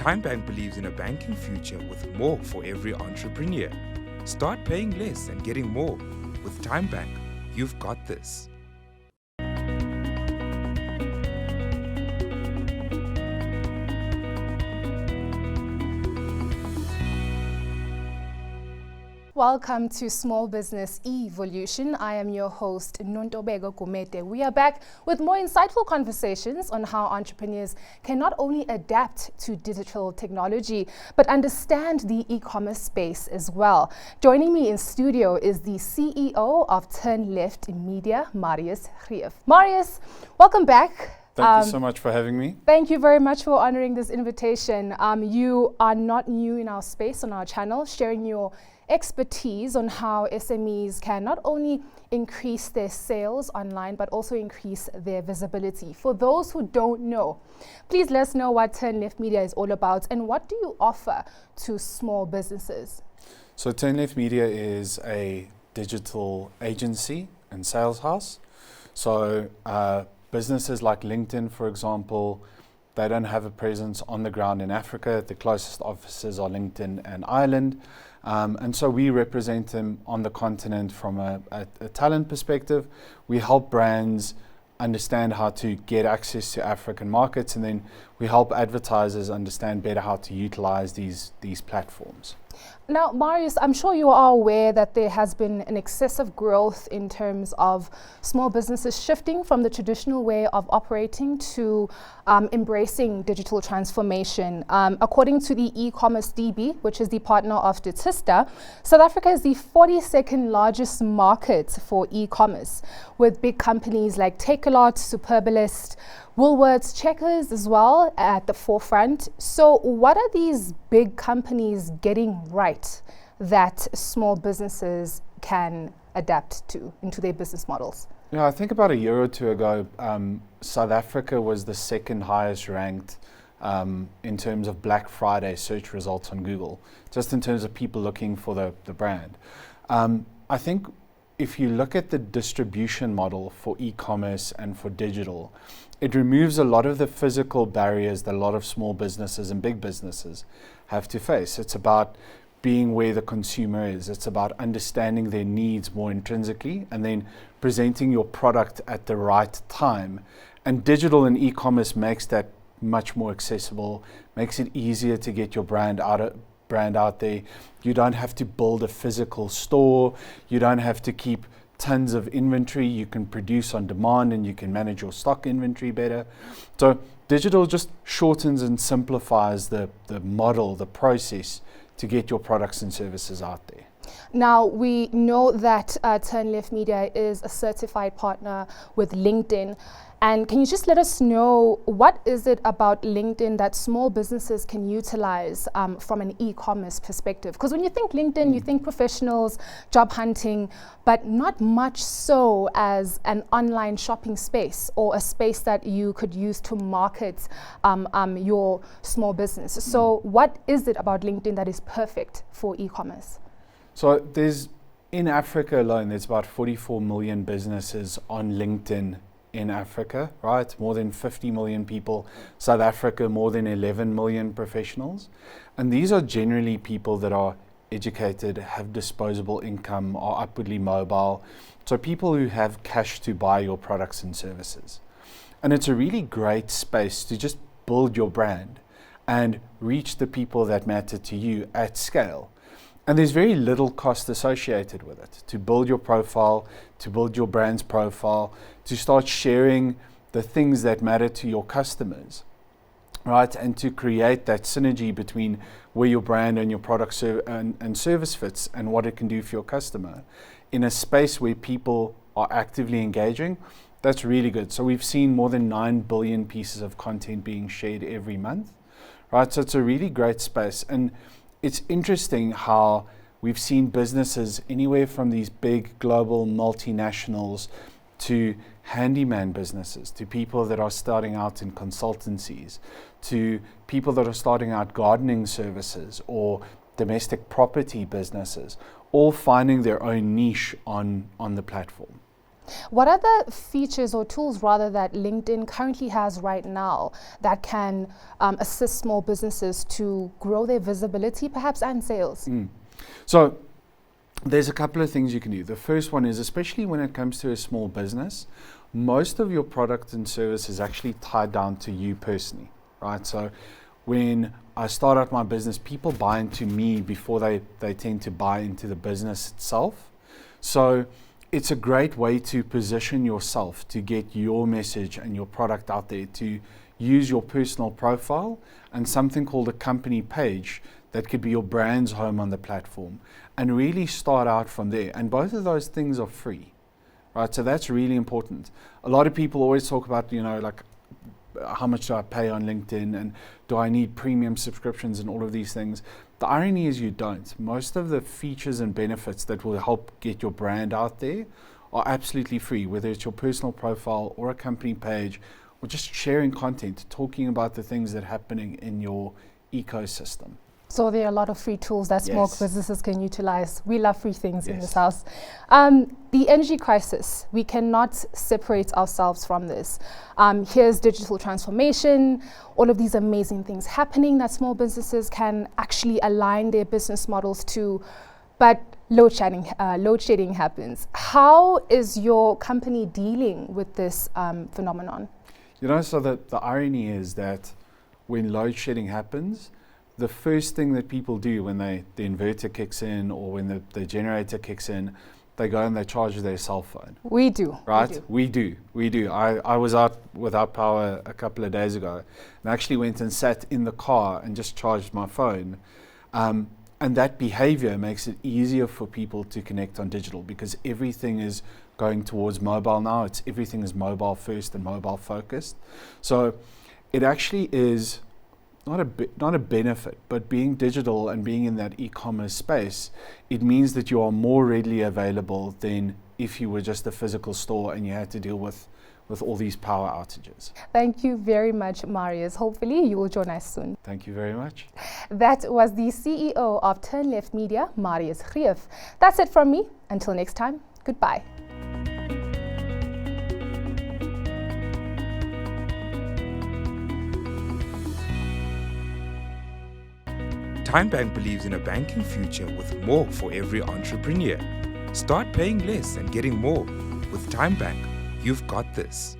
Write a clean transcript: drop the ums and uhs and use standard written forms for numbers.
TymeBank believes in a banking future with more for every entrepreneur. Start paying less and getting more. With TymeBank, you've got this. Welcome to Small Business Evolution. I am your host, Nontobeko Gumede. We are back with more insightful conversations on how entrepreneurs can not only adapt to digital technology, but understand the e-commerce space as well. Joining me in studio is the CEO of Turn Left Media, Marius Greef. Marius, welcome back. Thank you so much for having me. Thank you very much for honoring this invitation. You are not new in our space on our channel, sharing your expertise on how SMEs can not only increase their sales online, but also increase their visibility. For those who don't know, please let us know what Turn Left Media is all about and what do you offer to small businesses? So Turn Left Media is a digital agency and sales house. So businesses like LinkedIn, for example, they don't have a presence on the ground in Africa. The closest offices are LinkedIn and Ireland. And so we represent them on the continent from a talent perspective. We help brands understand how to get access to African markets, and then we help advertisers understand better how to utilize these platforms. Now, Marius, I'm sure you are aware that there has been an excessive growth in terms of small businesses shifting from the traditional way of operating to embracing digital transformation. According to the e-commerce DB, which is the partner of Statista, South Africa is the 42nd largest market for e-commerce, with big companies like Takealot, Superbalist, Woolworths, Checkers as well at the forefront. So what are these big companies getting right that small businesses can adapt to into their business models? Yeah, I think about a year or two ago, South Africa was the second highest ranked in terms of Black Friday search results on Google, just in terms of people looking for the brand. I think if you look at the distribution model for e-commerce and for digital, it removes a lot of the physical barriers that a lot of small businesses and big businesses have to face. It's about being where the consumer is. It's about understanding their needs more intrinsically and then presenting your product at the right time. And digital and e-commerce makes that much more accessible, makes it easier to get your brand out there. You don't have to build a physical store. You don't have to keep tons of inventory. You can produce on demand and you can manage your stock inventory better. So digital just shortens and simplifies the model, the process to get your products and services out there. Now, we know that Turn Left Media is a certified partner with LinkedIn. And can you just let us know what is it about LinkedIn that small businesses can utilize from an e-commerce perspective? Because when you think LinkedIn, you think professionals, job hunting, but not much so as an online shopping space or a space that you could use to market your small business. So what is it about LinkedIn that is perfect for e-commerce? So in Africa alone, there's about 44 million businesses on LinkedIn in Africa, right? More than 50 million people. South Africa, more than 11 million professionals. And these are generally people that are educated, have disposable income, are upwardly mobile. So people who have cash to buy your products and services. And it's a really great space to just build your brand and reach the people that matter to you at scale. And there's very little cost associated with it to build your profile, to build your brand's profile, to start sharing the things that matter to your customers, right? And to create that synergy between where your brand and your product and service fits and what it can do for your customer in a space where people are actively engaging. That's really good. So we've seen more than 9 billion pieces of content being shared every month, right? So it's a really great space. And it's interesting how we've seen businesses anywhere from these big global multinationals to handyman businesses, to people that are starting out in consultancies, to people that are starting out gardening services or domestic property businesses, all finding their own niche on the platform. What are the features or tools rather that LinkedIn currently has right now that can assist small businesses to grow their visibility perhaps and sales? So there's a couple of things you can do. The first one is, especially when it comes to a small business, most of your product and service is actually tied down to you personally, right? So when I start out my business, people buy into me before they tend to buy into the business itself. So it's a great way to position yourself, to get your message and your product out there, to use your personal profile and something called a company page that could be your brand's home on the platform, and really start out from there. And both of those things are free, right? So that's really important. A lot of people always talk about, like, how much do I pay on LinkedIn, and do I need premium subscriptions and all of these things? The irony is you don't. Most of the features and benefits that will help get your brand out there are absolutely free, whether it's your personal profile or a company page, or just sharing content, talking about the things that are happening in your ecosystem. So there are a lot of free tools that small Yes. businesses can utilize. We love free things in Yes. this house. The energy crisis, we cannot separate ourselves from this. Here's digital transformation, all of these amazing things happening that small businesses can actually align their business models to, but load shedding happens. How is your company dealing with this phenomenon? So the irony is that when load shedding happens, the first thing that people do when the inverter kicks in or when the generator kicks in, they go and they charge their cell phone. We do. Right? We do. I was out without power a couple of days ago and actually went and sat in the car and just charged my phone. And that behavior makes it easier for people to connect on digital, because everything is going towards mobile now. Everything is mobile first and mobile focused. So it actually is not a benefit, but being digital and being in that e-commerce space, it means that you are more readily available than if you were just a physical store and you had to deal with all these power outages. Thank you very much, Marius. Hopefully you will join us soon. Thank you very much. That was the CEO of Turn Left Media, Marius Greef. That's it from me. Until next time, goodbye. TymeBank believes in a banking future with more for every entrepreneur. Start paying less and getting more. With TymeBank, you've got this.